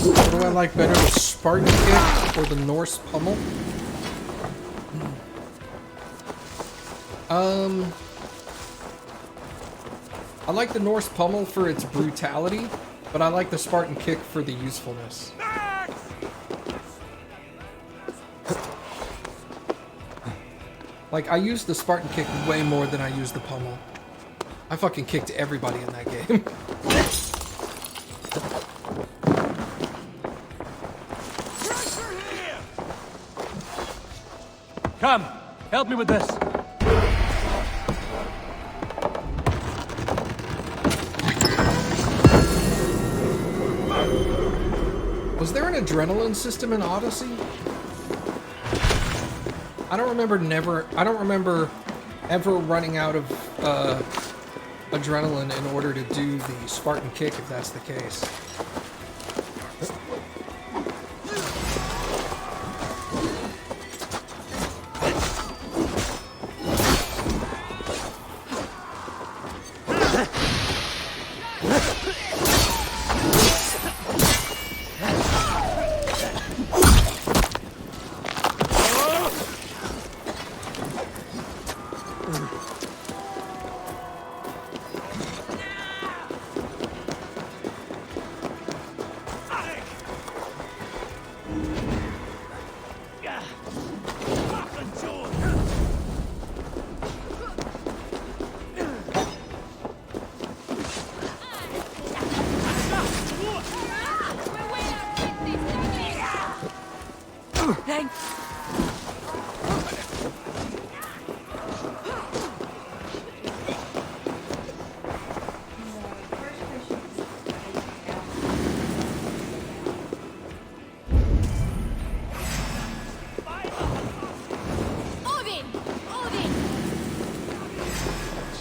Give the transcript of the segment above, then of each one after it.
What do I like better, the Spartan kick or the Norse pummel? I like the Norse pummel for its brutality, but I like the Spartan kick for the usefulness. Like, I use the Spartan kick way more than I use the pummel. I fucking kicked everybody in that game. Come, help me with this. Was there an adrenaline system in Odyssey? I don't remember ever running out of adrenaline in order to do the Spartan kick, if that's the case.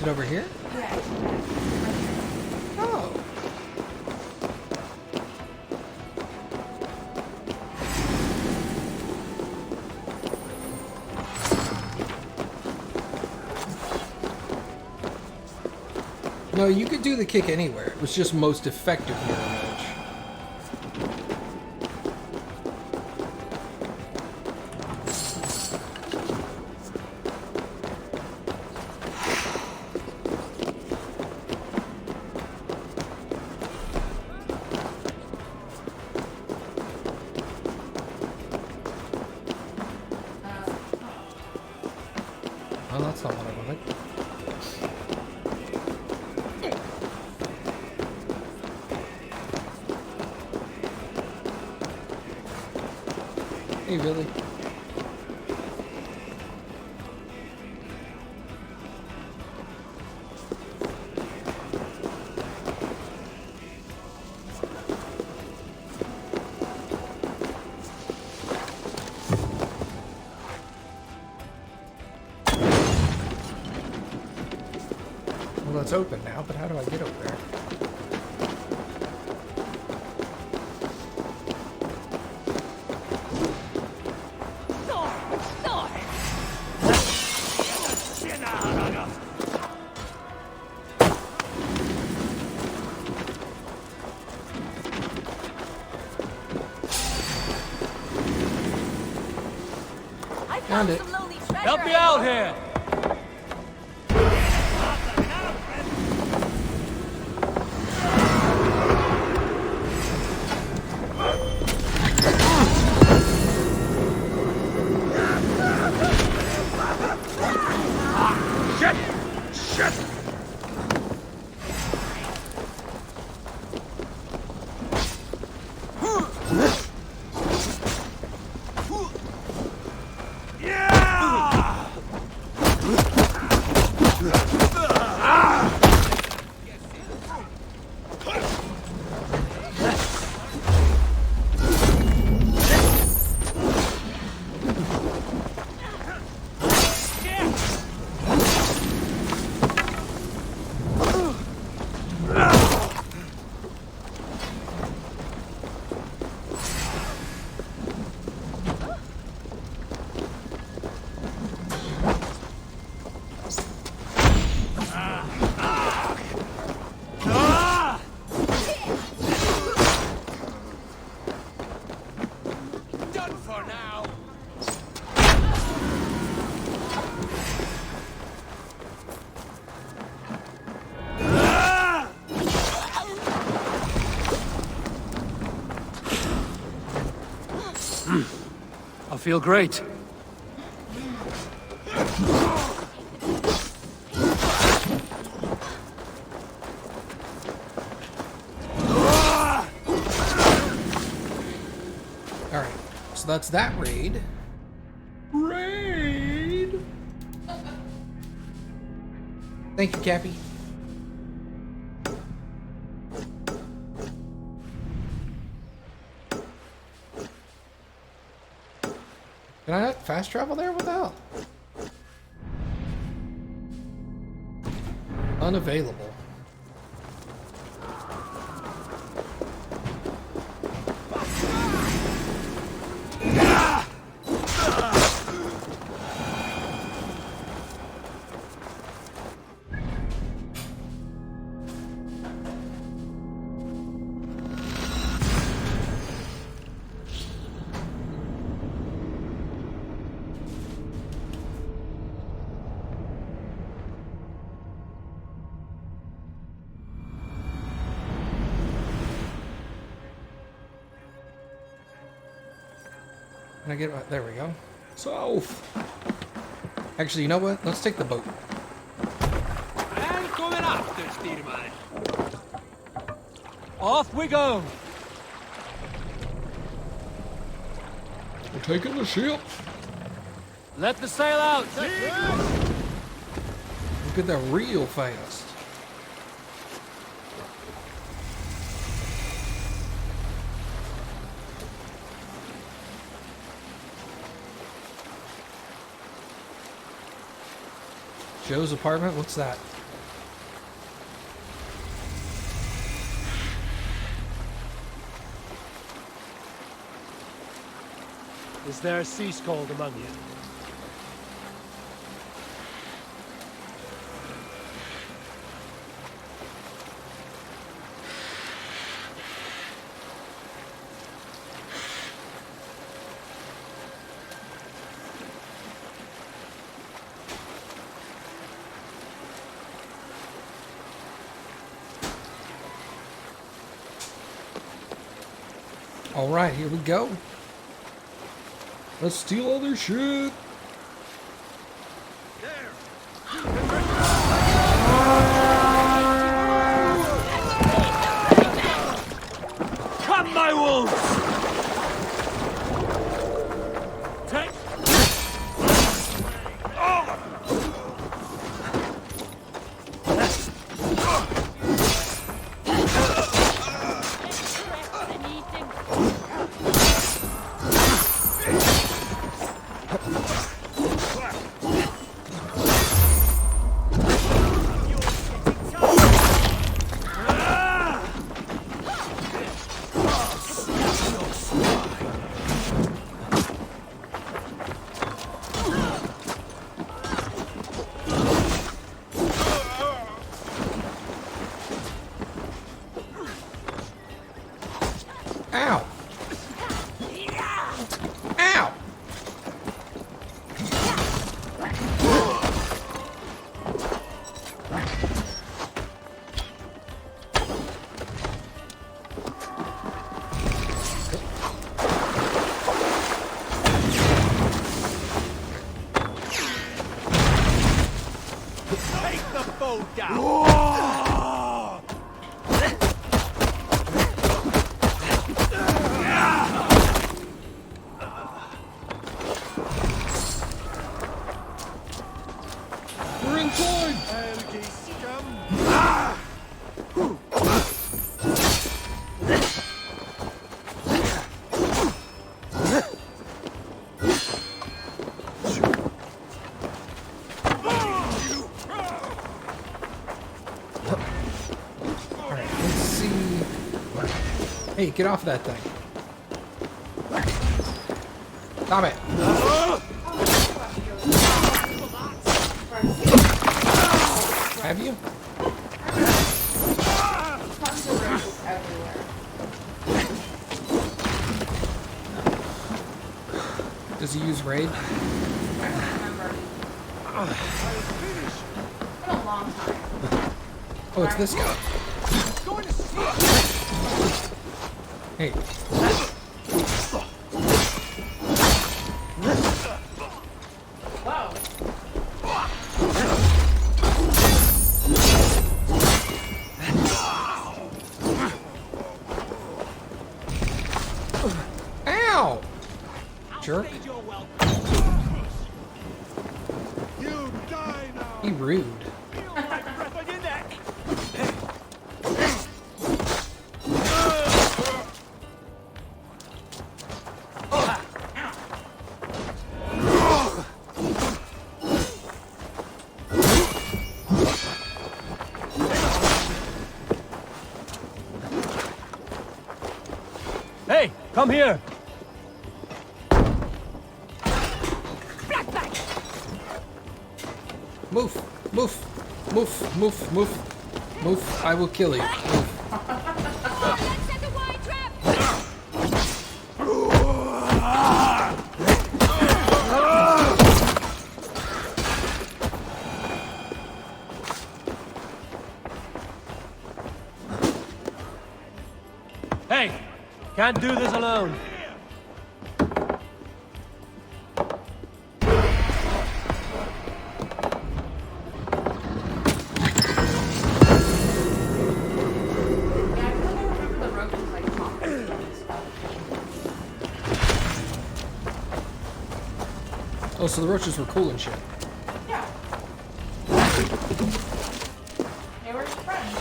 Over here? Yeah. Oh. No, you could do the kick anywhere. It was just most effective here on Edge. Oh, that's not what I wanted. Hey, Billy. Well, it's open now, but how do I get over there? Found it. Help me out here! feel great. Alright, so that's that raid. Raid! Thank you, Cappy. Can I not fast travel there? What the hell? Unavailable. Can I get... There we go. South! Actually, you know what? Let's take the boat. Off we go! We're taking the ship. Let the sail out! We'll get there real fast. Joe's apartment? What's that? Is there a sea scold among you? All right, here we go. Let's steal all their shit. Come, my wolves! Take... Ow! Ow! Take the boat down! We're inside! Alright, let's see. Hey, get off that thing. Stop it. Have you? Does he use raid? I don't remember. It's been a long time. Oh, it's this guy. Hey. Ow! Jerk. You're welcome. You die now. Be rude. Feel my breath on your neck. Hey, come here. Move, move, move, move, move, move. I will kill you. Move. Hey, can't do this alone. Yeah, I feel like I remember the roaches like talking and stuff. Oh, so the roaches were cool and shit. Yeah. They were his friends.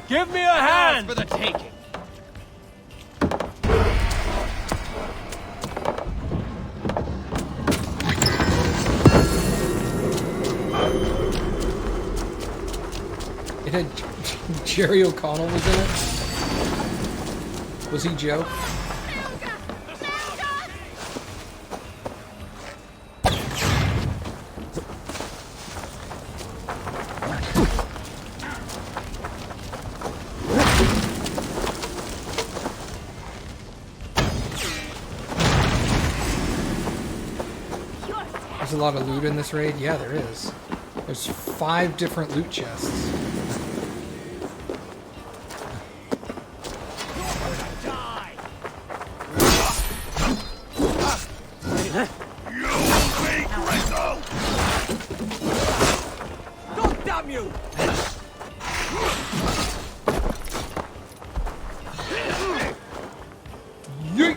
Give me a hand. For the taking. It had Jerry O'Connell was in it. Was he Joe? There's a lot of loot in this raid. Yeah, there is. There's 5 different loot chests. Die. God damn you! Yeet!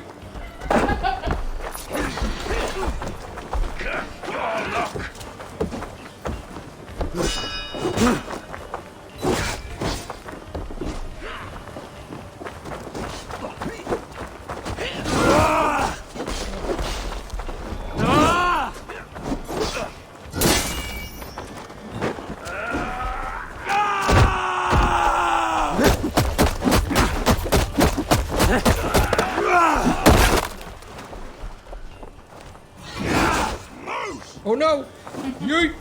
Oh no! Yeet!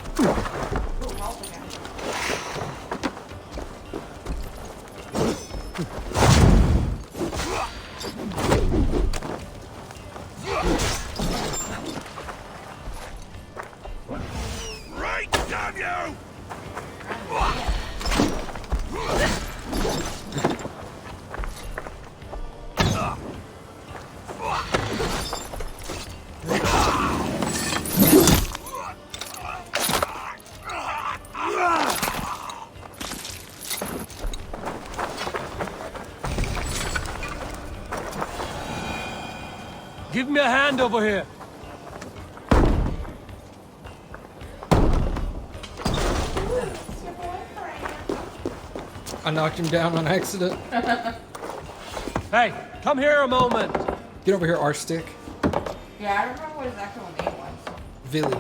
Right, damn you! Give me a hand over here. I knocked him down on accident. Hey, come here a moment. Get over here, R-Stick. Yeah, I remember what his actual name was. Villy.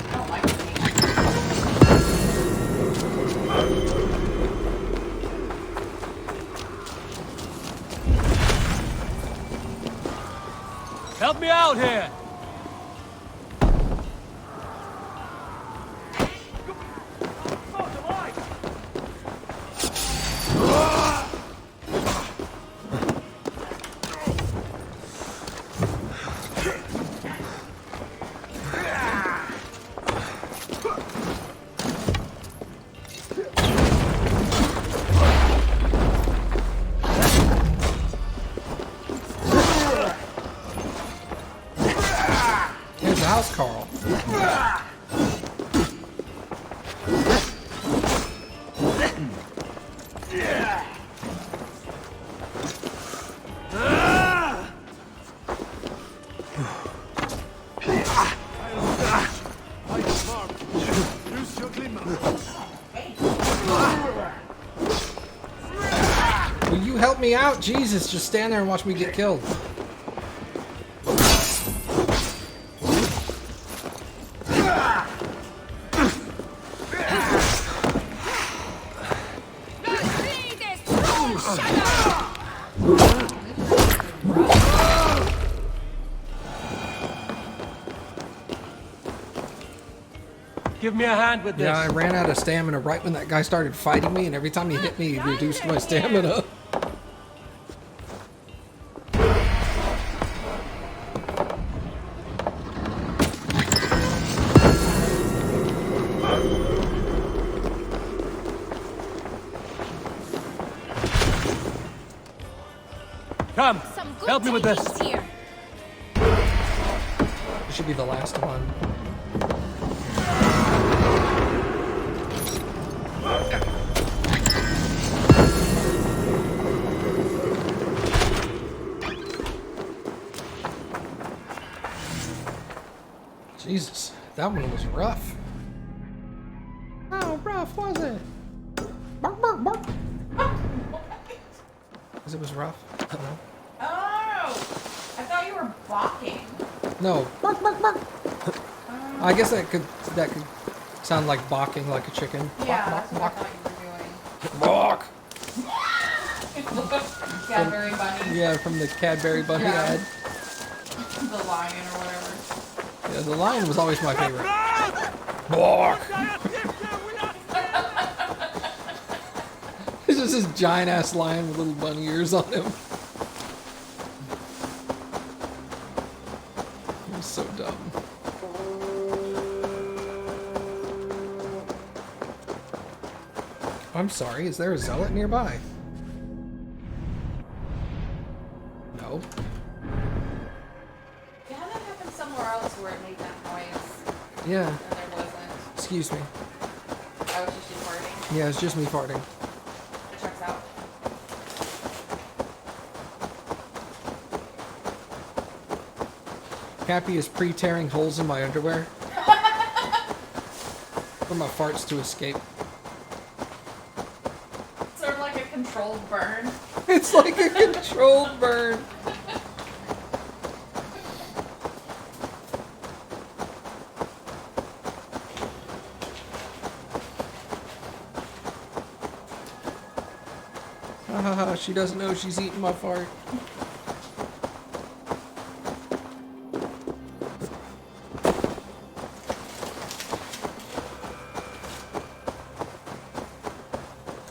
I don't like his name. Help me out here. Here's the house, Carl. help me out. Jesus, just stand there and watch me get killed. Give me a hand with this. Yeah, I ran out of stamina right when that guy started fighting me, and every time he hit me, he reduced my stamina. Come, Some good help me with this. tidbits here. This should be the last one. Jesus, that one was rough. How rough was it? Bark, bark, bark. Because it was rough. I don't know. Oh! I thought you were balking. No. Bark, bark, bark. I guess that could sound like balking like a chicken. Yeah, Bark, that's what I bark, thought you were doing. bark. Cadbury bunny. Yeah, from the Cadbury Bunny Yeah. ad. The lion or whatever. Yeah, the lion was always my favorite. Bark. It's just this giant ass lion with little bunny ears on him. It was so dumb. I'm sorry, is there a zealot nearby? No. Yeah, that happened somewhere else where it made that noise. Yeah, And there wasn't. excuse me. I was just you farting. Yeah, it's just me farting. It checks out. Cappy is pre-tearing holes in my underwear for my farts to escape. Sort of like a controlled burn. It's like a controlled burn. She doesn't know she's eating my fart.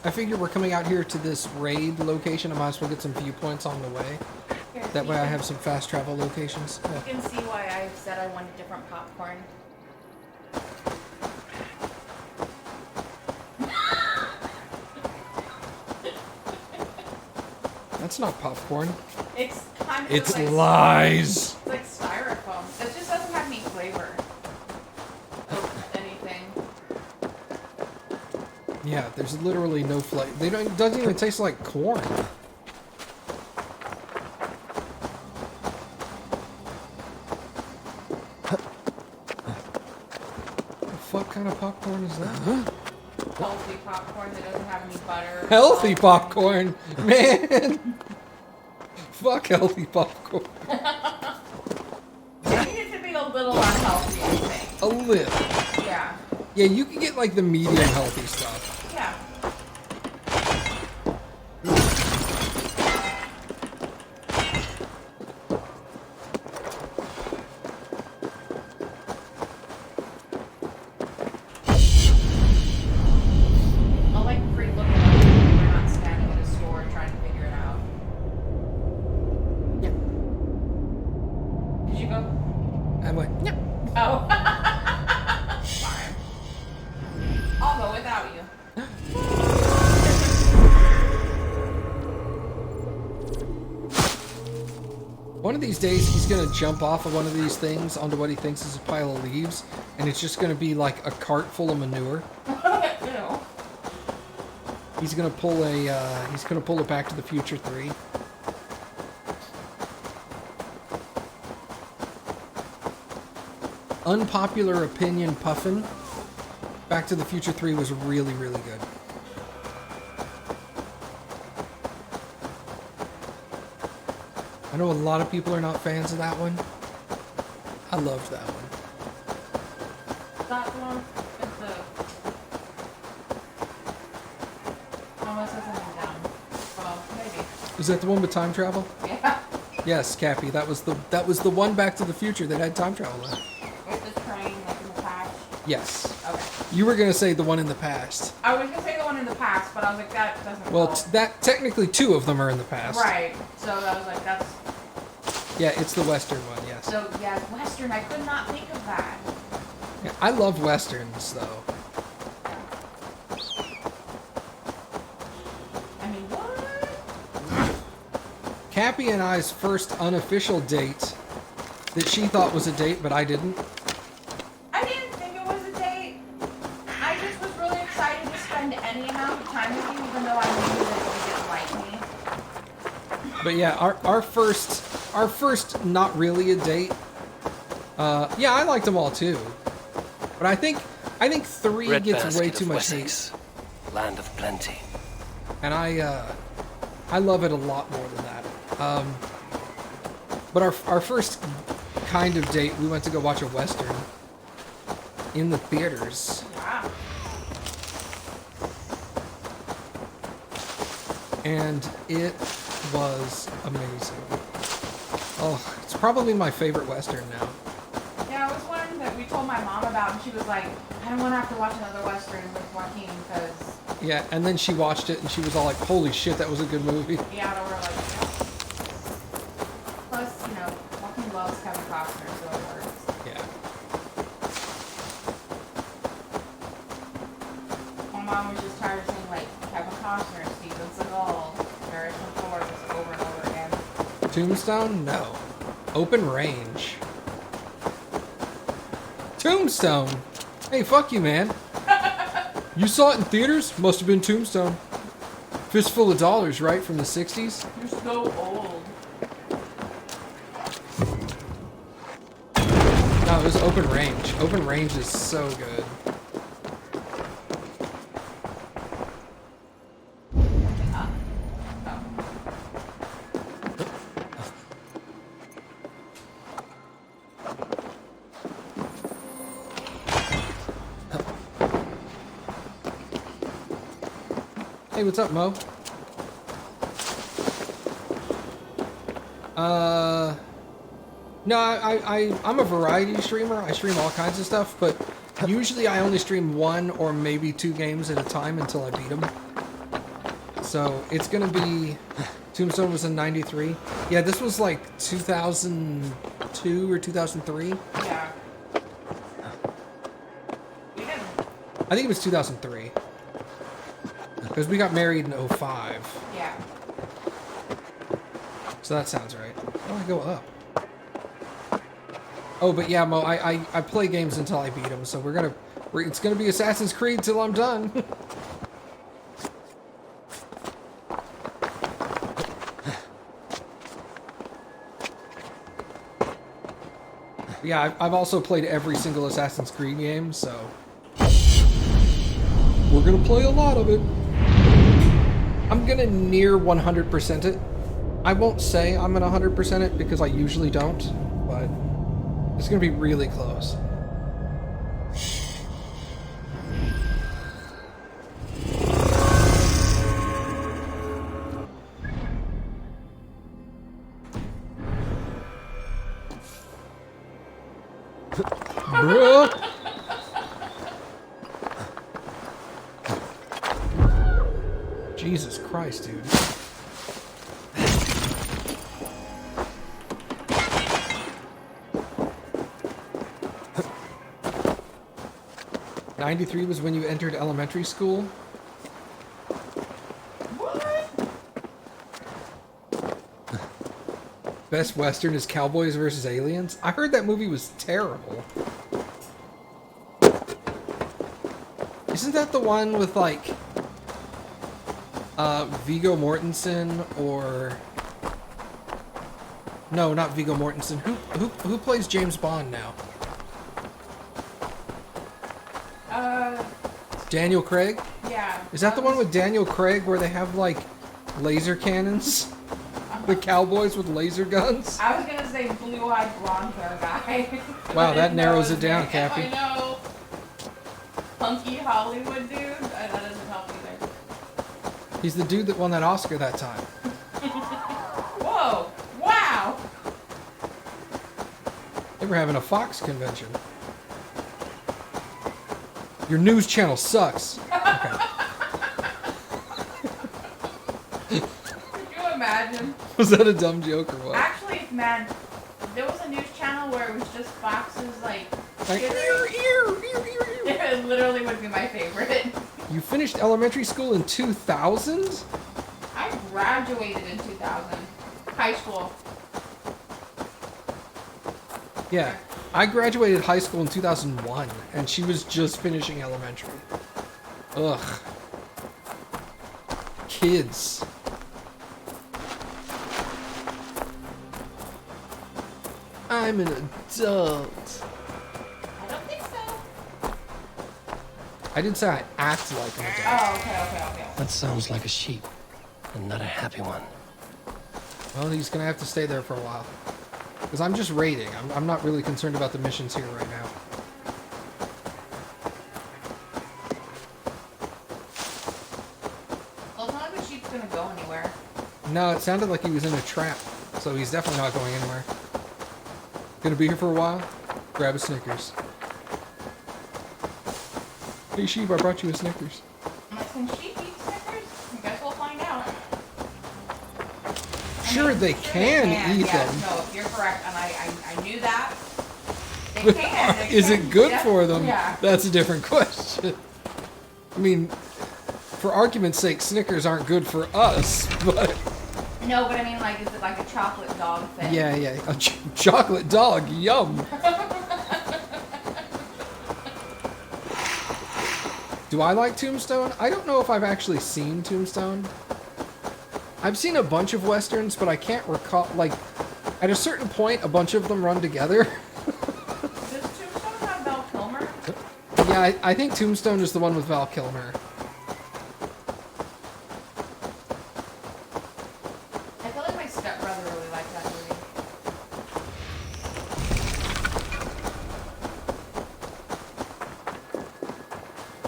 I figure we're coming out here to this raid location. I might as well get some viewpoints on the way. Here, That you way I can- have some fast travel locations. Yeah. You can see why I said I wanted different popcorn. That's not popcorn. It's kind of It's like, lies. It's like styrofoam. It just doesn't have any flavor of anything. Yeah, there's literally no flavor. They don't. It doesn't even taste like corn. The fuck kind of popcorn is that? Healthy popcorn that doesn't have any butter. or Healthy salt. popcorn, man. Fuck healthy popcorn. You need it to be a little unhealthy, I think. A little. Yeah. Yeah, you can get like the medium healthy stuff. Yeah. I'll like pre-look it up when we're not standing at a store trying to figure it out. Yeah. Did you go? I went. Yeah. Oh. Fine. I'll go without you. One of these days, he's gonna jump off of one of these things onto what he thinks is a pile of leaves, and it's just gonna be like a cart full of manure. Ew. He's gonna pull a Back to the Future 3. Unpopular opinion, Puffin. Back to the Future 3 was really, really good. I know a lot of people are not fans of that one. I loved that one. That one is the. Almost has something down. Well, maybe. Is that the one with time travel? Yeah. Yes, Cappy. That was the one Back to the Future that had time travel in it. With the train, like in the past. Yes. Okay. You were gonna say the one in the past. I was gonna say the one in the past, but I was like, that doesn't. Well, fall. that technically 2 of them are in the past. Right. So I was like, that's. Yeah, it's the Western one. Yes. So yeah, Western. I could not think of that. Yeah, I love Westerns though. I mean, what? Cappy and I's first unofficial date that she thought was a date, but I didn't. I didn't think it was a date. I just was really excited to spend any amount of time with you, even though I knew that you didn't like me. But yeah, our first not really a date. Yeah, I liked them all too. But I think 3 Red gets way basket too of much Wessex, land of plenty. hate. And I love it a lot more than that. But our first kind of date, we went to go watch a Western in the theaters. Wow. And it was amazing. Oh, it's probably my favorite Western now. Yeah, it was one that we told my mom about, and she was like, I don't want to have to watch another Western with Joaquin, because... Yeah, and then she watched it and she was all like, holy shit, that was a good movie. Yeah, and we're like, yeah. Plus, Joaquin loves Kevin Costner, so it works. Yeah. My mom was just tired of saying, like, Kevin Costner, Steven Seagal, Harrison Ford, just over and over again. Tombstone? No. Open Range. Tombstone? Hey, fuck you, man. You saw it in theaters? Must have been Tombstone. Fistful of Dollars, right? From the 60s? You're so old. No, it was Open Range. Open Range is so good. Hey, what's up, Mo? No, I'm a variety streamer. I stream all kinds of stuff, but usually I only stream 1 or maybe 2 games at a time until I beat them. So it's gonna be... Tombstone was in 93. Yeah, this was like 2002 or 2003. Yeah. We didn't. I think it was 2003. Because we got married in 05. Yeah. So that sounds right. Oh, I go up. Oh, but yeah, Mo, I play games until I beat them, so it's gonna be Assassin's Creed till I'm done. Yeah, I've also played every single Assassin's Creed game, so we're gonna play a lot of it. I'm gonna near 100% it. I won't say I'm gonna 100% it because I usually don't, but it's gonna be really close. Bruh. Jesus Christ, dude. '93 was when you entered elementary school? What? Best Western is Cowboys versus Aliens? I heard that movie was terrible. Isn't that the one with, like, Viggo Mortensen or... No, not Viggo Mortensen. Who plays James Bond now? Daniel Craig? Yeah. Is that the one with Daniel Craig where they have, like, laser cannons? The cowboys with laser guns. I was gonna say blue-eyed blonde hair guy. Wow, I that didn't know narrows his it down, name. Cappy. I know. Hunky Hollywood dude. That doesn't help either. He's the dude that won that Oscar that time. Whoa! Wow! They were having a Fox convention. Your news channel sucks. Okay. Could you imagine? Was that a dumb joke or what? Actually, man, there was a news channel where it was just Fox's like. Like, It literally would be my favorite. You finished elementary school in 2000? I graduated in 2000. High school. Yeah. I graduated high school in 2001, and she was just finishing elementary. Ugh. Kids. I'm an adult. I don't think so. I didn't say I act like an adult. Oh, okay. That sounds like a sheep, and not a happy one. Well, he's gonna have to stay there for a while. Because I'm just raiding. I'm not really concerned about the missions here right now. Well, it's not like the sheep's gonna go anywhere. No, it sounded like he was in a trap. So he's definitely not going anywhere. Gonna be here for a while? Grab a Snickers. Hey sheep, I brought you a Snickers. I'm like, can sheep eat Snickers? I guess we'll find out. Sure, they can eat yes, them. No, you're correct, and I knew that. They can. They Is can. it good Yep. for them? Yeah. That's a different question. I mean, for argument's sake, Snickers aren't good for us, but... No, but I mean, like, is it like a chocolate dog thing? Yeah, a chocolate dog, yum. Do I like Tombstone? I don't know if I've actually seen Tombstone. I've seen a bunch of westerns, but I can't recall, like, at a certain point, a bunch of them run together. Does Tombstone have Val Kilmer? Yeah, I think Tombstone is the one with Val Kilmer. I feel like my stepbrother really liked that movie.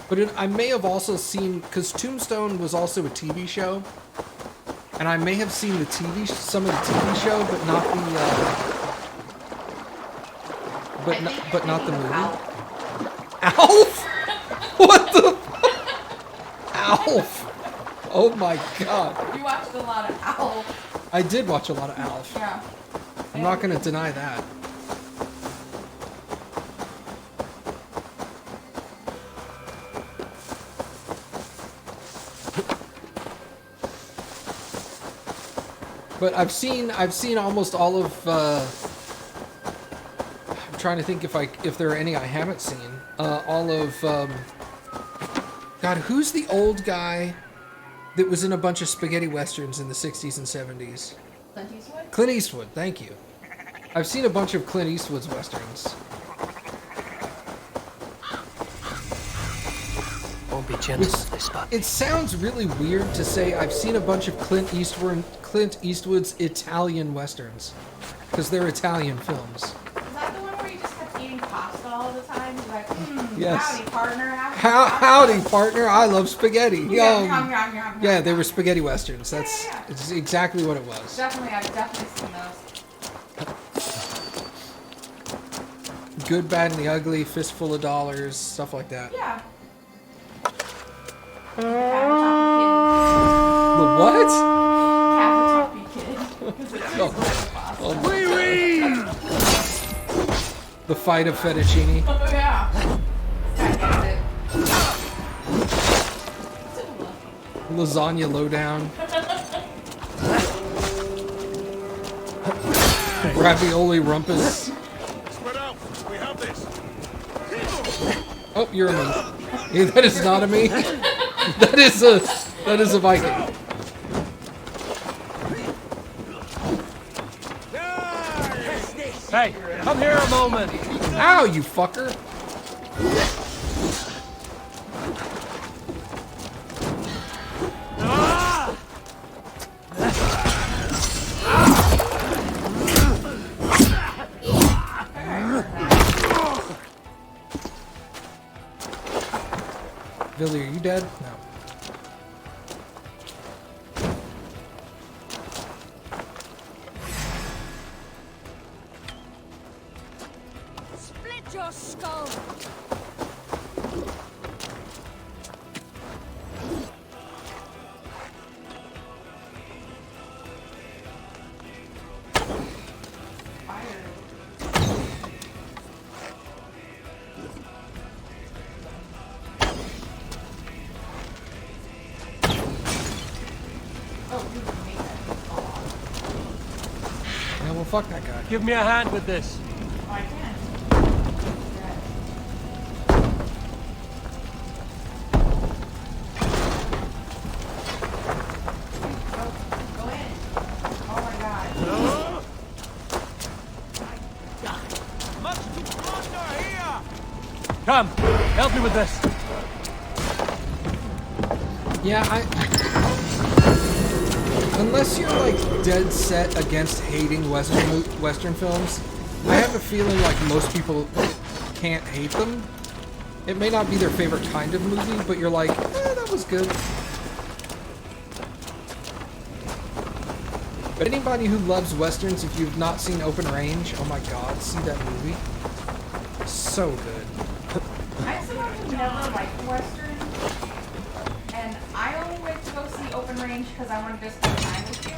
But I may have also seen, because Tombstone was also a TV show, and I may have seen the some of the TV show, but not the, but not the movie. Alf? What the? Alf? Oh my god! You watched a lot of Alf. I did watch a lot of Alf. Yeah. I'm not gonna deny that. But I've seen almost all of. I'm trying to think if there are any I haven't seen. All of. God, who's the old guy that was in a bunch of spaghetti westerns in the 60s and 70s? Clint Eastwood? Clint Eastwood, thank you. I've seen a bunch of Clint Eastwood's westerns. Won't be jealous if they spot me. It sounds really weird to say I've seen a bunch of Clint Eastwood's Italian westerns, because they're Italian films. Is that the one where you just kept eating pasta all the time? You're like, Yes. howdy, partner. Howdy, partner! I love spaghetti. Yeah, Yum. yum, yum, yum, Yeah, yum, they yum. were spaghetti westerns. That's Yeah. it's exactly what it was. Definitely, I've definitely seen those. Good, bad, and the ugly, fistful of dollars, stuff like that. Yeah. The what? Cavatappi Kid. 'Cause it tastes like pasta. Oh my God. The fight of fettuccine. Oh, yeah. That gets it. Lasagna lowdown. Ravioli rumpus. Spread out. We have this. Oh, you're a me. Hey, that is not a me. That is a Viking. Hey, come here a moment. Ow, you fucker. Billy, are you dead? No. Split your skull! Yeah, well, fuck that guy. Give me a hand with this. Oh, I can. Go in. Oh my god. Much to plunder here! Come, help me with this. Yeah, unless you're like dead set against hating Western films, I have a feeling like most people can't hate them. It may not be their favorite kind of movie, but you're like, that was good. But anybody who loves Westerns, if you've not seen Open Range, oh my god, see that movie. So good. I'm someone who never liked Westerns, and I only went to go see Open Range because I wanted to spend time with you,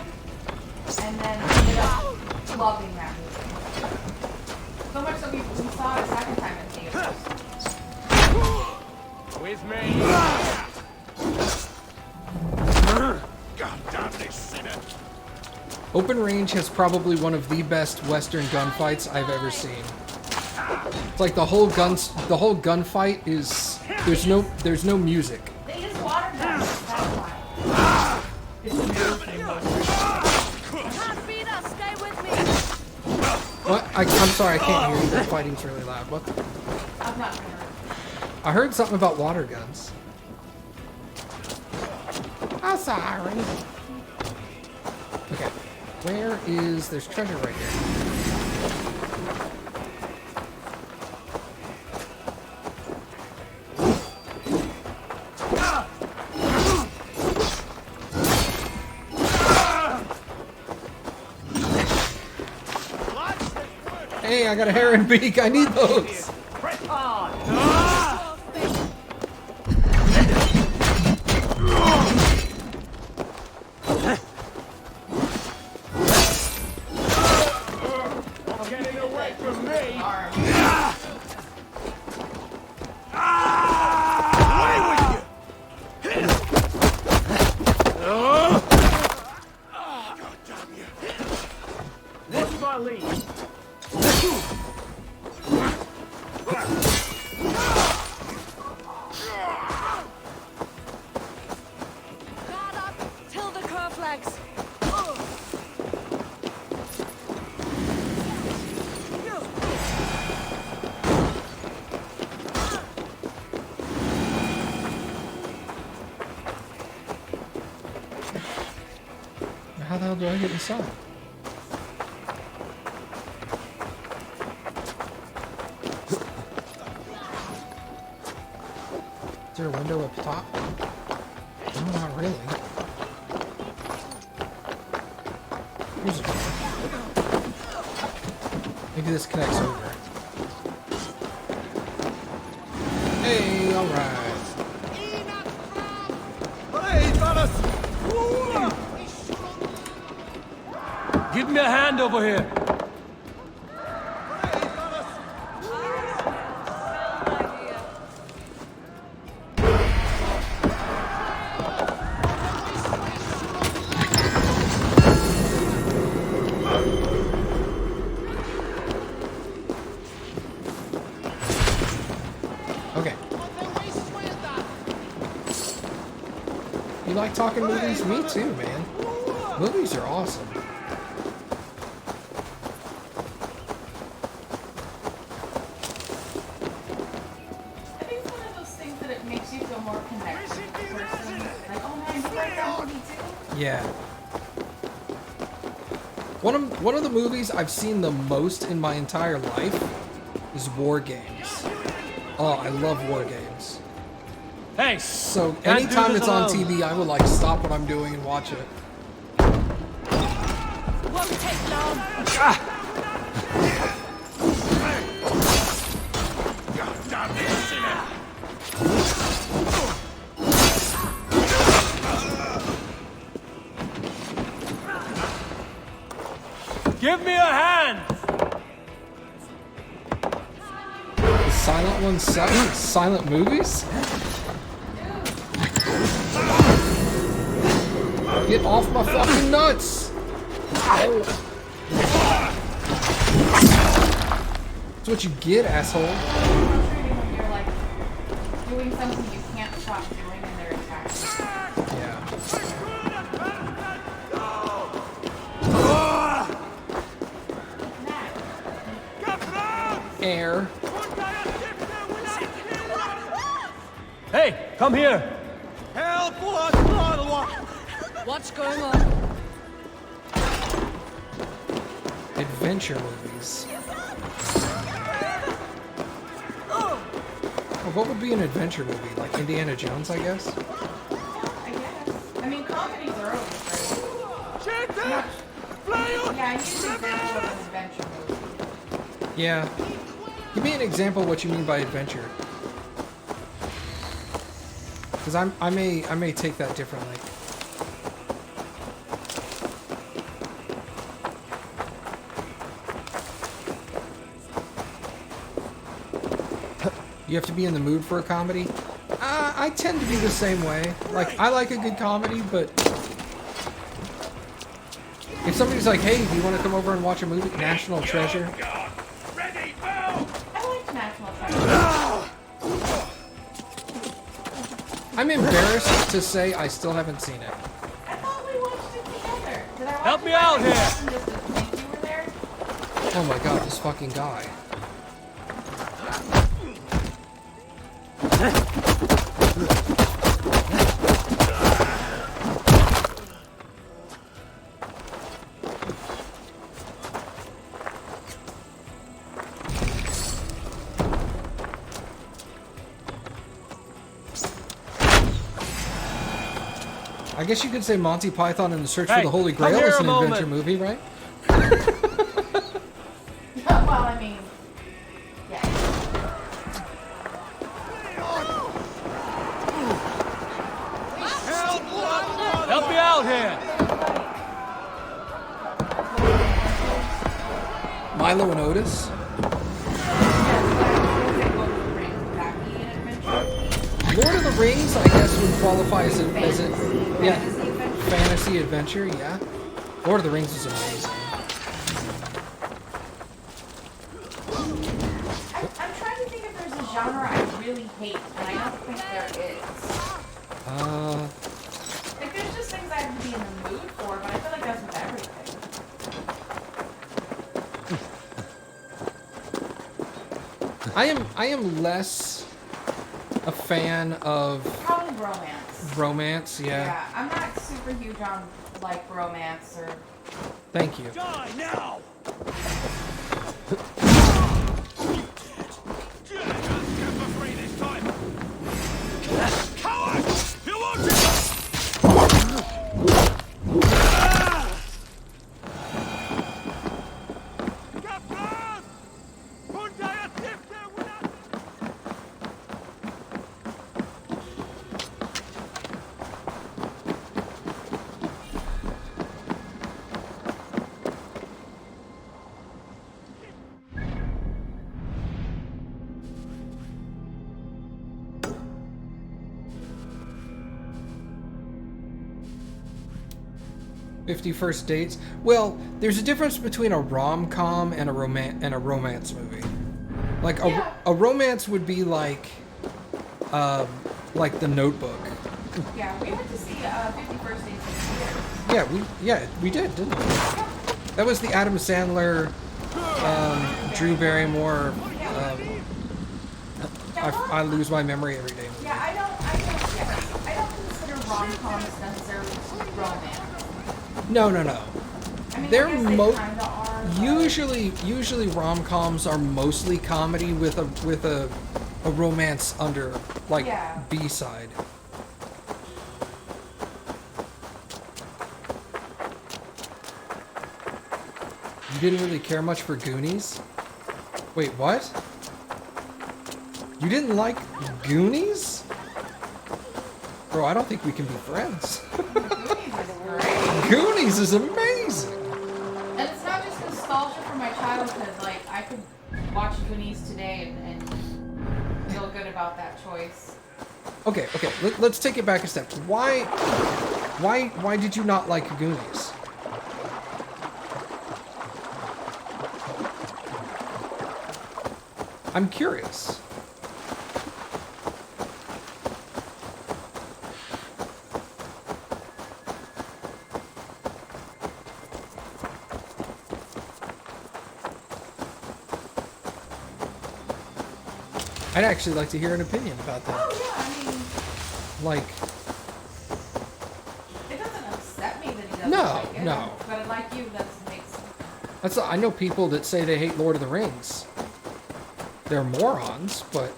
and then I ended up loving that movie. So much that we saw it a second time in theaters. With me! God damn this sinner! Open Range has probably one of the best Western gunfights I've ever seen. It's like the whole gunfight is there's no music. They use water guns, that's why. It's amazing. Can't beat us, stay with me! What? I'm sorry, I can't hear you. The fighting's really loud. What? I'm not gonna. I heard something about water guns. I'm sorry. Okay. Where is... There's treasure right here. Hey, I got a heron beak. I need those. Press hard! Getting away from me! Away with you! God damn you! What's my lead? Guard up till the curve legs! How the hell do I get inside? Is there a window up top? No, not really. Here's a door. Maybe this connects over. Hey, alright. Give me a hand over here. Okay. You like talking movies? Me too, man. Movies are awesome. I think it's one of those things that it makes you feel more connected to the person. Like, oh man, you like that movie too? Yeah. One of the movies I've seen the most in my entire life is War Games. Oh, I love War Games. Hey, So can't do anytime this it's on alone. TV, I would like stop what I'm doing and watch it. Won't take long. Give me a hand! The Silent One 7? Silent movies? Get off my fucking nuts! That's what you get, asshole. Frustrating when you're like doing something you can't stop doing and they're attacking. Yeah. Air. Hey, come here! Help us, little one! What's going on? Adventure movies. Oh, what would be an adventure movie? Like Indiana Jones, I guess? I guess. I mean, comedies are always great. Yeah, I need an example of an adventure movie. Yeah. Give me an example of what you mean by adventure. Because I may take that differently. You have to be in the mood for a comedy? I tend to be the same way. Like, I like a good comedy, but if somebody's like, hey, do you want to come over and watch a movie? National Treasure? I liked National Treasure. I'm embarrassed to say I still haven't seen it. I thought we watched it together. Did I watch Help it me by out myself here. and just think you were there? Oh my god, this fucking guy. I guess you could say Monty Python and the Search for Hey, the Holy come Grail here is a an moment. adventure movie, right? Well, I mean, yeah. Help me out here! Milo and Otis? Lord of the Rings, I guess, would qualify as a yeah, fantasy adventure, yeah. Lord of the Rings is amazing. I'm trying to think if there's a genre I really hate, and I don't think there is. Like, there's just things I have to be in the mood for, but I feel like that's with everything. I am less a fan of Probably romance. romance, yeah. I'm not super huge on, like, romance or... Thank you. Die now! Coward! You won't First Dates. Well, there's a difference between a rom-com and a romance movie. Like a romance would be like The Notebook. Yeah, we went to see 51st Dates in theaters. We did, didn't we? That was the Adam Sandler, Drew Barrymore. I lose my memory every day. Yeah, I don't consider rom-coms necessarily romance. No. I mean, They're I guess they kinda are, but- usually rom-coms are mostly comedy with a a romance under, like, Yeah. B-side. You didn't really care much for Goonies? Wait, what? You didn't like Goonies? Bro, I don't think we can be friends. Goonies is great. Goonies is amazing! And it's not just nostalgia from my childhood. Like, I could watch Goonies today and feel good about that choice. Okay, let's take it back a step. Why did you not like Goonies? I'm curious. I'd actually like to hear an opinion about that. Oh yeah, I mean, Like, it doesn't upset me that he doesn't No, like it. no. But like you, that makes. I know people that say they hate Lord of the Rings. They're morons, but...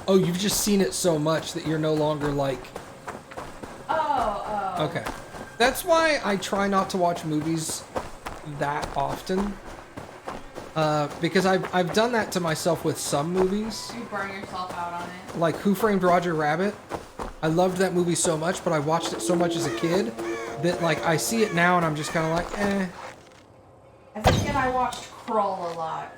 Oh, you've just seen it so much that you're no longer like... Oh. Okay. That's why I try not to watch movies that often. Because I've done that to myself with some movies. You burn yourself out on it. Like Who Framed Roger Rabbit. I loved that movie so much, but I watched it so much as a kid that like I see it now and I'm just kind of like, eh. As a kid, I watched Kroll a lot.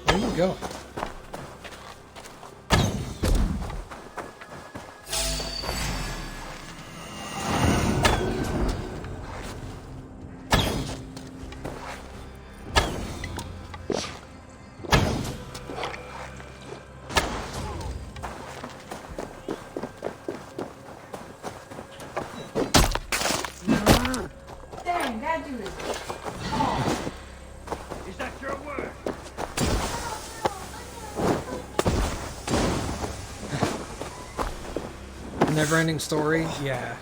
Where are you going? Dang, that dude is. Oh. Is that your word? Never-ending Story? Yeah.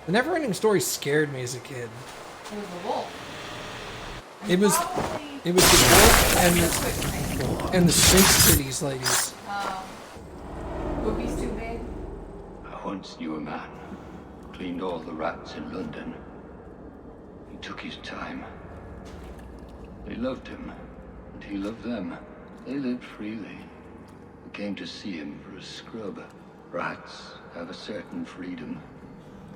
The Never-ending Story scared me as a kid. It was a wolf. It was Probably. the wolf and Quicksand. the Sphinx Cities ladies. Movie's too big. I once knew a man who cleaned all the rats in London. He took his time. They loved him, and he loved them. They lived freely. We came to see him for a scrub. Rats have a certain freedom,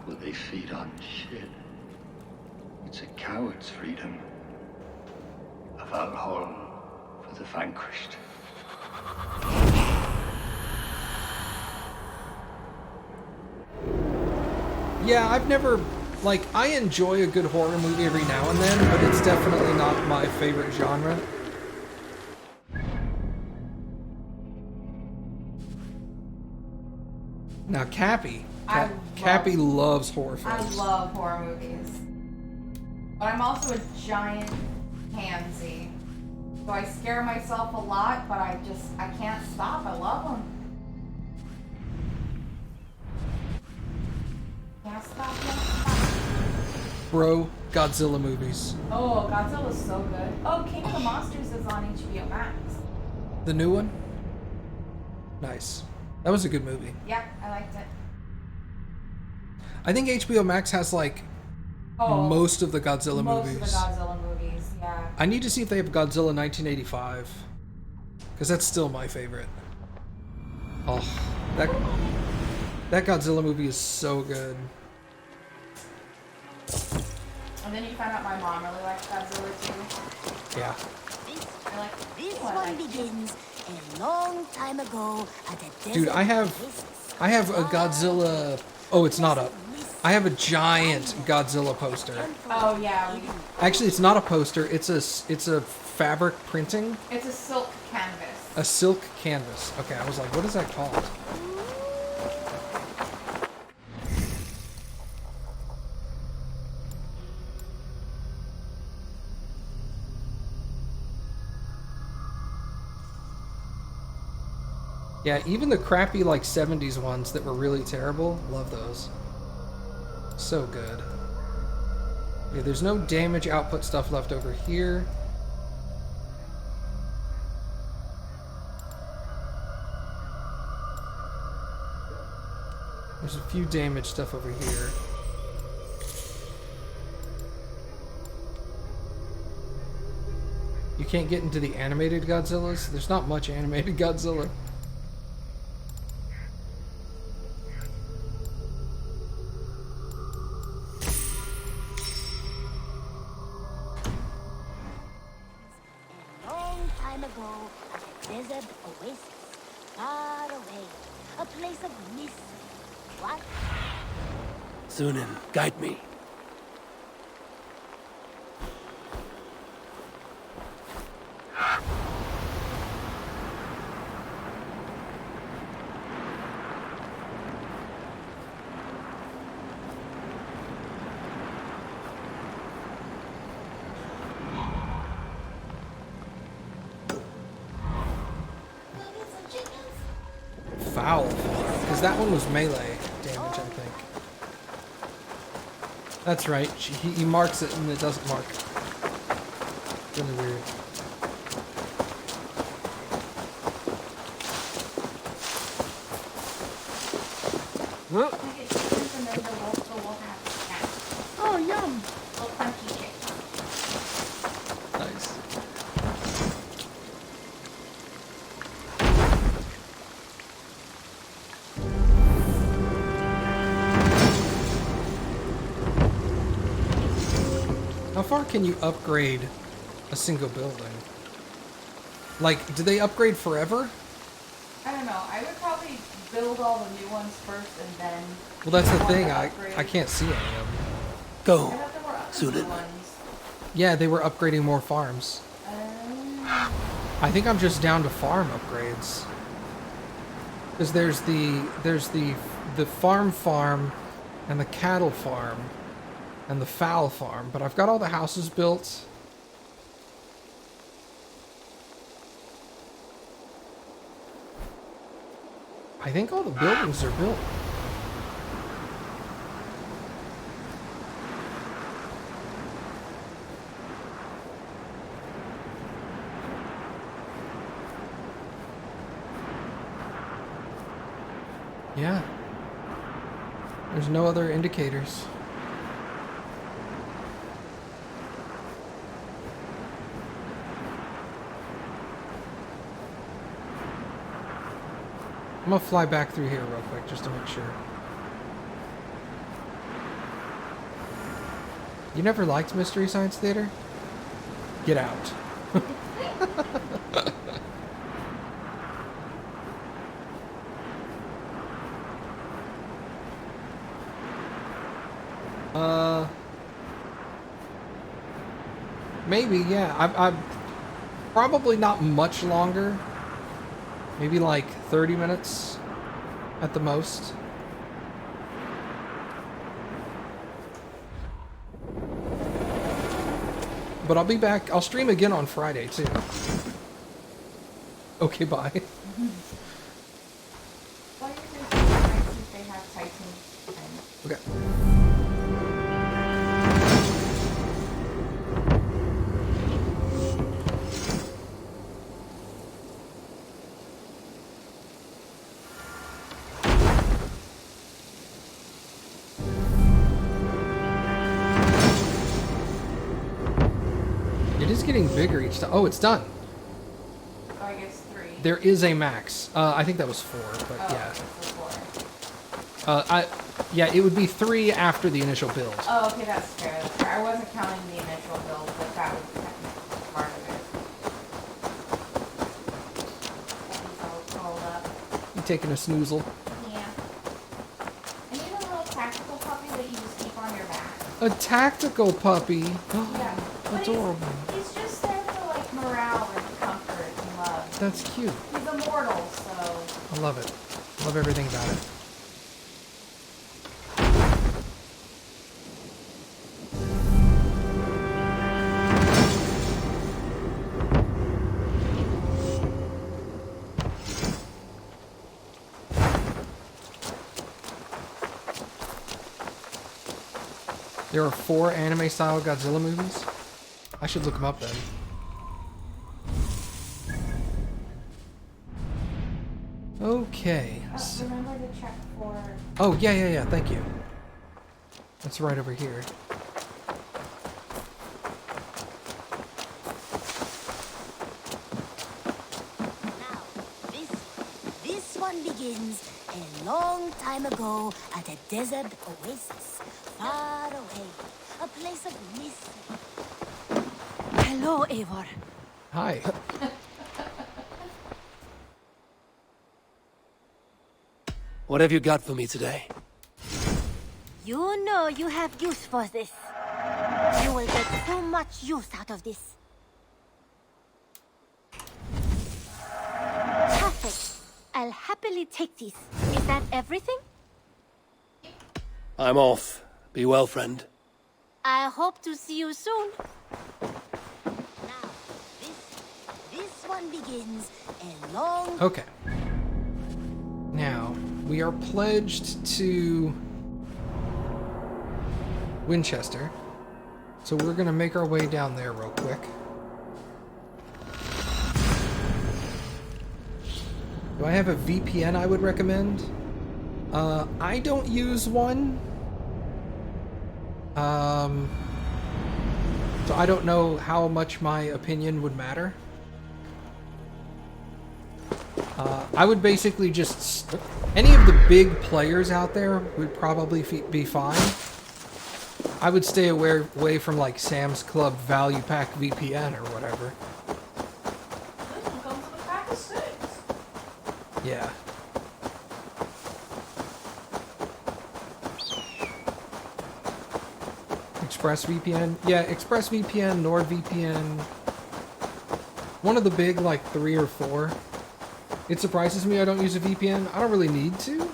but they feed on shit. It's a coward's freedom. A Valhalla for the vanquished. Yeah, I've never... Like, I enjoy a good horror movie every now and then, but it's definitely not my favorite genre. Now, Cappy loves horror I films. love horror movies. But I'm also a giant pansy. So I scare myself a lot, but I can't stop. I love them. Can't stop, can't stop. Bro, Godzilla movies. Oh, Godzilla's so good. Oh, King of the Monsters is on HBO Max. The new one? Nice. That was a good movie. Yeah, I liked it. I think HBO Max has, like, most of the Godzilla movies. Most of the Godzilla movies, yeah. I need to see if they have Godzilla 1985. Because that's still my favorite. Oh, that Godzilla movie is so good. And then you find out my mom really likes Godzilla too. Yeah. I like This oh, I one like it. begins a long time ago at a desert. Dude, I have a Godzilla... Oh, it's not up. I have a giant Godzilla poster. Oh yeah, Actually, it's not a poster. It's a fabric printing. it's a silk canvas. A silk canvas. Okay, I was like, what is that called? Yeah, even the crappy like 70s ones that were really terrible, love those. So good. Yeah, there's no damage output stuff left over here. There's a few damage stuff over here. You can't get into the animated Godzillas? There's not much animated Godzilla. Long time ago, at a desert oasis, far away, a place of mystery. What? Sunan, guide me. Foul. Because that one was melee damage, I think. That's right. He marks it and it doesn't mark. Really weird. I get chickens and then the wolf has snacks. Oh, yum. Little crunchy chicken. Nice. How far can you upgrade a single building? Like, do they upgrade forever? I don't know. I would probably build all the new ones first and then. Well, that's the want to thing. upgrade. I can't see any of them. I Go. thought there were other Suited. new ones. Yeah, they were upgrading more farms. I think I'm just down to farm upgrades. Because there's the farm and the cattle farm and the fowl farm, but I've got all the houses built. I think all the buildings are built. Yeah. There's no other indicators. I'm gonna fly back through here real quick just to make sure. You never liked Mystery Science Theater? Get out. Maybe, yeah. I'm probably not much longer. Maybe like 30 minutes at the most. But I'll be back. I'll stream again on Friday too. Okay, bye. Well, you just nice if they have Titan. Okay. It is getting bigger each time. Oh, it's done. Oh, I guess 3. There is a max. I think that was 4, but Oh, yeah. it's the 4. Yeah, it would be 3 after the initial build. Oh, okay, that's fair. That's fair. I wasn't counting the initial build, but that was technically part of it. These all curled up. You taking a snoozle? Yeah. I need a little tactical puppy that you just keep on your back. A tactical puppy. Yeah. But Adorable. He's just there for like morale and comfort and love. That's cute. He's immortal, so. I love it. Love everything about it. There are 4 anime-style Godzilla movies? I should look them up then. Okay. Remember to check for. Oh, yeah, thank you. That's right over here. Now, this one begins a long time ago at a desert oasis, far away, a place of mystery. Hello, Eivor. Hi. What have you got for me today? You know you have use for this. You will get so much use out of this. Perfect. I'll happily take this. Is that everything? I'm off. Be well, friend. I hope to see you soon. Now, this one begins a long... Okay. Now, we are pledged to Winchester. So we're going to make our way down there real quick. Do I have a VPN I would recommend? I don't use one. So I don't know how much my opinion would matter. I would basically just... Any of the big players out there would probably be fine. I would stay away from like Sam's Club Value Pack VPN or whatever. This one comes with a pack of 6. Yeah. ExpressVPN? Yeah, ExpressVPN, NordVPN. One of the big, like 3 or 4. It surprises me I don't use a VPN. I don't really need to.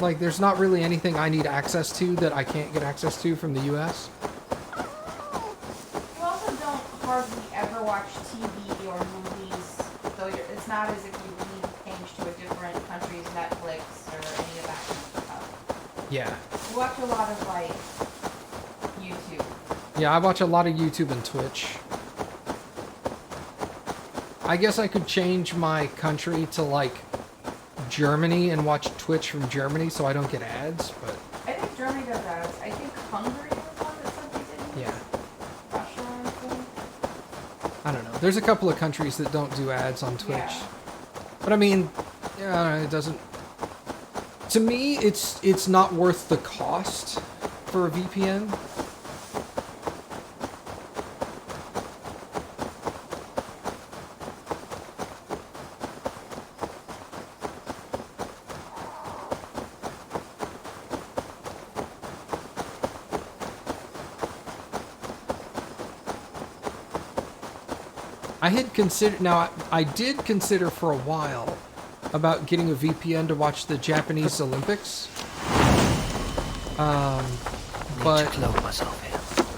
Like, there's not really anything I need access to that I can't get access to from the US. You also don't hardly ever watch TV or movies, so it's not as if you need to change to a different country's Netflix or any of that kind of stuff. Yeah. You watch a lot of, like, YouTube. Yeah, I watch a lot of YouTube and Twitch. I guess I could change my country to, like, Germany and watch Twitch from Germany so I don't get ads, but... I think Germany does ads. I think Hungary was one that said they didn't. Yeah. Russia, I think. I don't know. There's a couple of countries that don't do ads on Twitch. Yeah. But I mean, yeah, it doesn't... To me, it's not worth the cost for a VPN. I had considered, now I did consider for a while about getting a VPN to watch the Japanese Olympics. But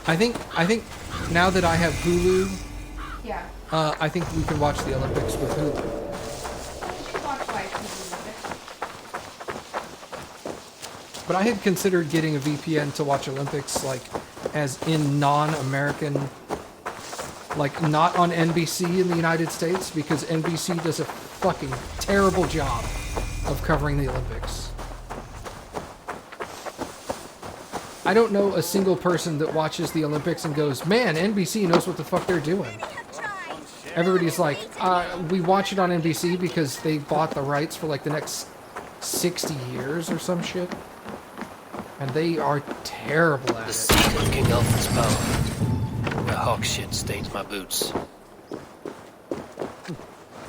I think now that I have Hulu, Yeah. I think we can watch the Olympics with Hulu. You should watch live TV with But I had considered getting a VPN to watch Olympics, like, as in non-American, like, not on NBC in the United States, because NBC does a fucking terrible job of covering the Olympics. I don't know a single person that watches the Olympics and goes, man, NBC knows what the fuck they're doing. Everybody's like, we watch it on NBC because they bought the rights for, like, the next 60 years or some shit. And they are terrible at The it. seat of King Alfred's power. Where hawk shit stains my boots.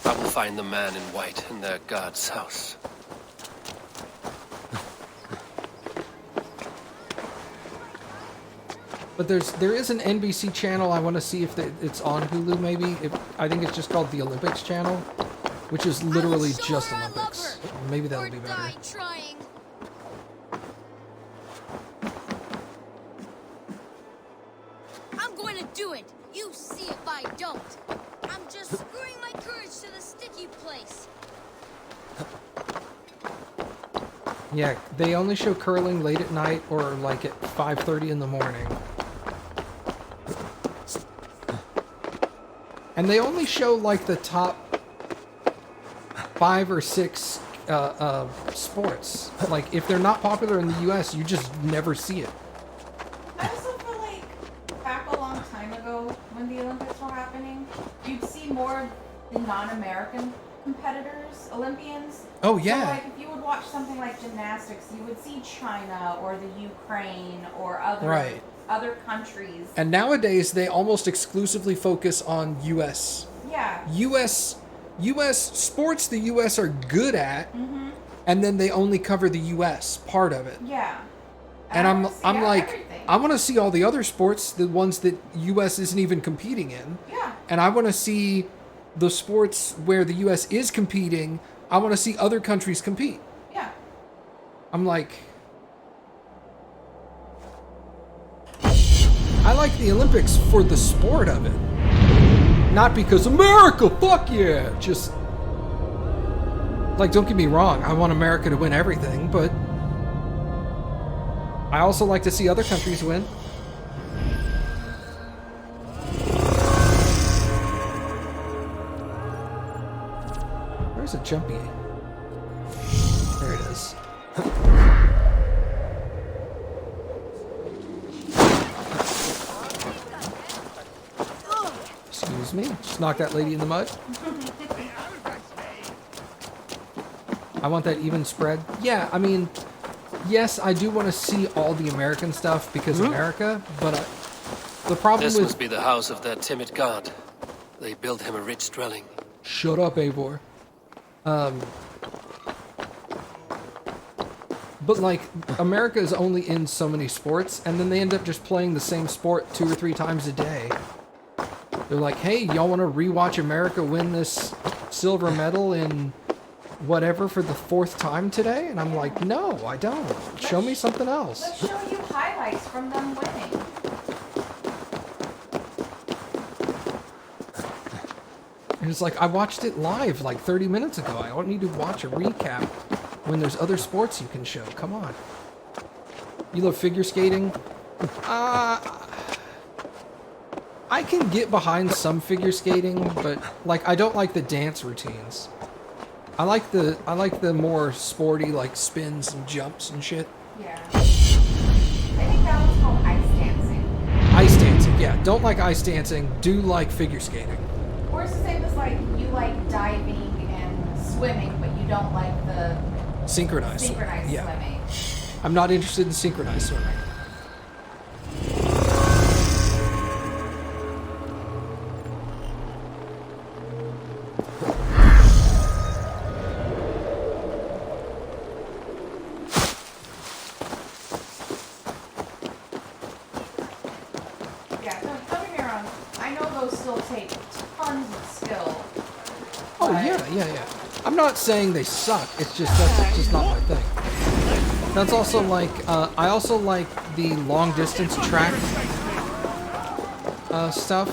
I will find the man in white in their god's house. But there is an NBC channel. I want to see if it's on Hulu. Maybe I think it's just called the Olympics channel, which is literally just Olympics. Maybe that'll be better. Trying. I'm going to do it. You see if I don't. I'm just screwing my courage to the sticky place. Yeah, they only show curling late at night or like at 5:30 in the morning. And they only show like the top 5 or 6 sports. Like if they're not popular in the US, you just never see it. I also feel like back a long time ago when the Olympics were happening, you'd see more of the non-American competitors, Olympians. Oh yeah. So like if you would watch something like gymnastics, you would see China or the Ukraine or other countries. And nowadays they almost exclusively focus on US. Yeah. US sports the US are good at, and then they only cover the US part of it. Yeah. And I'm like, everything. I want to see all the other sports, the ones that US isn't even competing in. Yeah. And I want to see the sports where the US is competing. I want to see other countries compete. Yeah. I'm like, I like the Olympics for the sport of it. Not because America, fuck yeah. Just, like, don't get me wrong. I want America to win everything, but I also like to see other countries win. Where's a jumpy? There it is. Excuse me. Just knocked that lady in the mud. I want that even spread. Yeah, I mean, yes, I do want to see all the American stuff because America, but the problem This with... must be the house of that timid god. They built him a rich dwelling. Shut up, Eivor. But like, America is only in so many sports, and then they end up just playing the same sport 2 or 3 times a day. They're like, hey, y'all want to rewatch America win this silver medal in whatever for the 4th time today? And I'm like, no, I don't. Show me something else. Let's show you highlights from them winning. And it's like, I watched it live like 30 minutes ago. I don't need to watch a recap when there's other sports you can show. Come on. You love figure skating? I can get behind some figure skating, but like I don't like the dance routines. I like the more sporty like spins and jumps and shit. Yeah. I think that one's called ice dancing. Ice dancing, yeah. Don't like ice dancing. Do like figure skating. Or it's the same as like you like diving and swimming, but you don't like the Synchronized synchronized swimming. swimming. I'm not interested in synchronized swimming. Yeah, don't get me wrong. I know those still take tons of skill. Oh but- yeah. I'm not saying they suck. It's just that's just not my thing. That's also like I also like the long distance track stuff.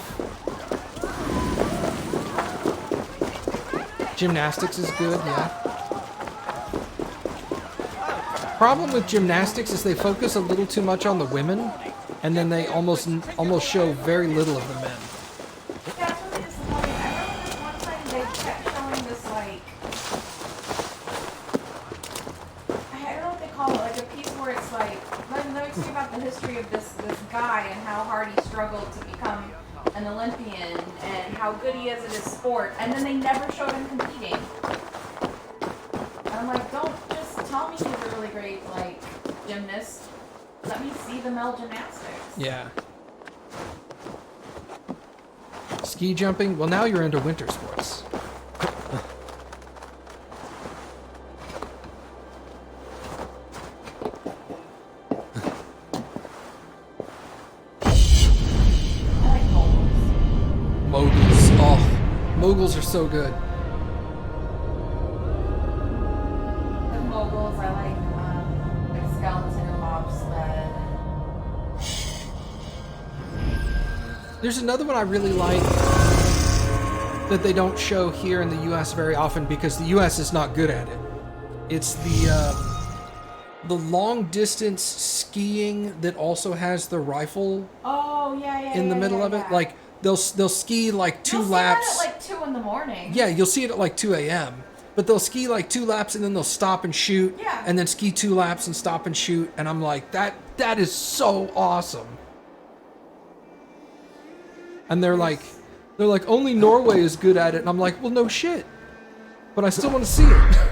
Gymnastics is good, yeah. Problem with gymnastics is they focus a little too much on the women, and then they almost show very little of the men. That's really disappointing. I remember this one time they kept showing this like I don't know what they call it, like a piece where it's like let me see about the history of this guy and how hard he struggled to become an Olympian and how good he is at his sport, and then they never showed him competing. And I'm like, don't just tell me he's a really great like gymnast. Let me see the male gymnastics. Yeah. Ski jumping? Well, now you're into winter sports. moguls are so good. The moguls, I like skeleton and bobsled. There's another one I really like that they don't show here in the U.S. very often because the U.S. is not good at it. It's the long distance skiing that also has the rifle Oh yeah, in the middle of it. Like they'll ski like two You'll laps. See that at like 2 in the morning. Yeah, you'll see it at like 2 a.m. But they'll ski like 2 laps and then they'll stop and shoot. Yeah. And then ski 2 laps and stop and shoot. And I'm like, that is so awesome. And they're like, only Norway is good at it. And I'm like, well, no shit. But I still want to see it.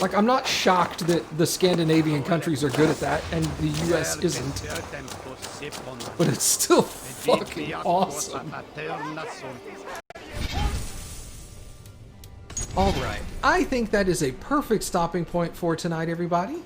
Like, I'm not shocked that the Scandinavian countries are good at that and the US isn't. But it's still fucking awesome. Alright, I think that is a perfect stopping point for tonight, everybody.